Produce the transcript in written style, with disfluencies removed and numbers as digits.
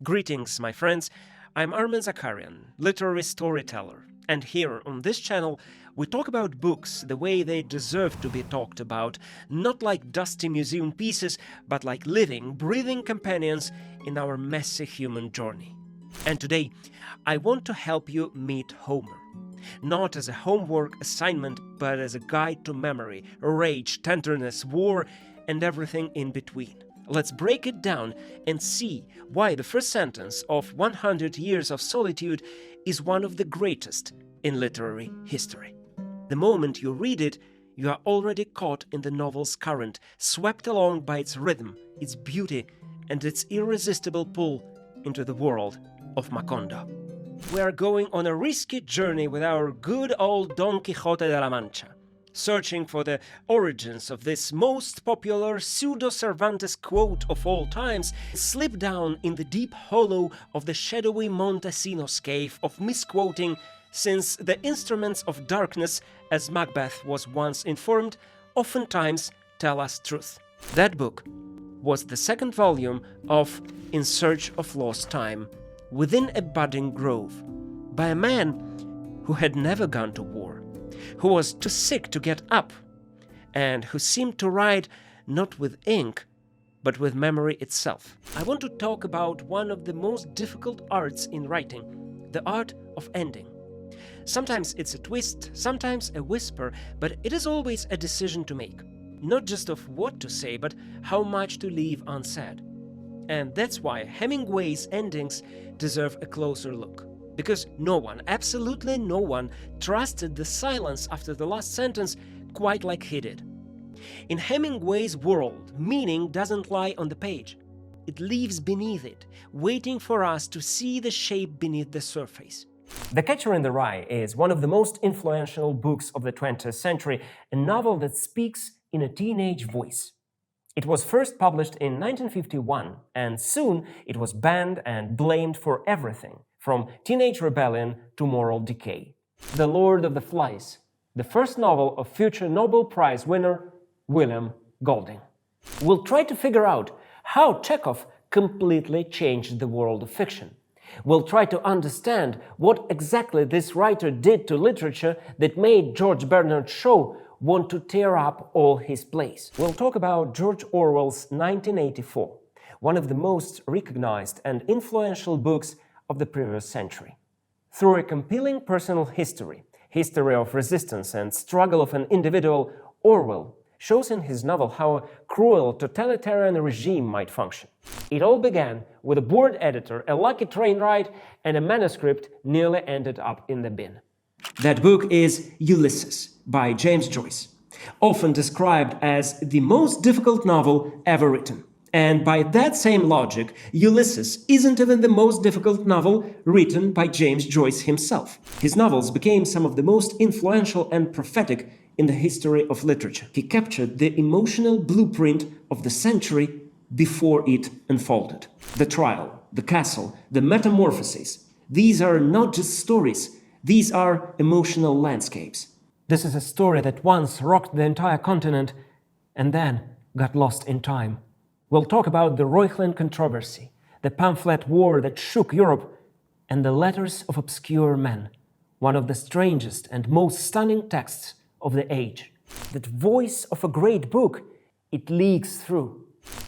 Greetings, my friends. I'm Armen Zakarian, literary storyteller, and here on this channel we talk about books the way they deserve to be talked about, not like dusty museum pieces, but like living, breathing companions in our messy human journey. And today, I want to help you meet Homer. Not as a homework assignment, but as a guide to memory, rage, tenderness, war, and everything in between. Let's break it down and see why the first sentence of 100 Years of Solitude is one of the greatest in literary history. The moment you read it, you are already caught in the novel's current, swept along by its rhythm, its beauty, and its irresistible pull into the world of Macondo. We are going on a risky journey with our good old Don Quixote de la Mancha, searching for the origins of this most popular pseudo-Cervantes quote of all times, slip down in the deep hollow of the shadowy Montesinos cave of misquoting, since the instruments of darkness, as Macbeth was once informed, oftentimes tell us truth. That book was the second volume of In Search of Lost Time, within a budding grove, by a man who had never gone to war, who was too sick to get up, and who seemed to write not with ink, but with memory itself. I want to talk about one of the most difficult arts in writing, the art of ending. Sometimes it's a twist, sometimes a whisper, but it is always a decision to make, not just of what to say, but how much to leave unsaid. And that's why Hemingway's endings deserve a closer look. Because no one, absolutely no one, trusted the silence after the last sentence quite like he did. In Hemingway's world, meaning doesn't lie on the page. It lives beneath it, waiting for us to see the shape beneath the surface. The Catcher in the Rye is one of the most influential books of the 20th century, a novel that speaks in a teenage voice. It was first published in 1951, and soon it was banned and blamed for everything, from teenage rebellion to moral decay. The Lord of the Flies, the first novel of future Nobel Prize winner William Golding. We'll try to figure out how Chekhov completely changed the world of fiction. We'll try to understand what exactly this writer did to literature that made George Bernard Shaw want to tear up all his plays. We'll talk about George Orwell's 1984, one of the most recognized and influential books of the previous century. Through a compelling personal history of resistance and struggle of an individual, Orwell shows in his novel how a cruel totalitarian regime might function. It all began with a bored editor, a lucky train ride, and a manuscript nearly ended up in the bin. That book is Ulysses by James Joyce, often described as the most difficult novel ever written. And by that same logic, Ulysses isn't even the most difficult novel written by James Joyce himself. His novels became some of the most influential and prophetic in the history of literature. He captured the emotional blueprint of the century before it unfolded. The trial, the castle, the metamorphoses. These are not just stories, these are emotional landscapes. This is a story that once rocked the entire continent and then got lost in time. We'll talk about the Reuchlin controversy, the pamphlet war that shook Europe, and the Letters of Obscure Men, one of the strangest and most stunning texts of the age. That voice of a great book, it leaks through,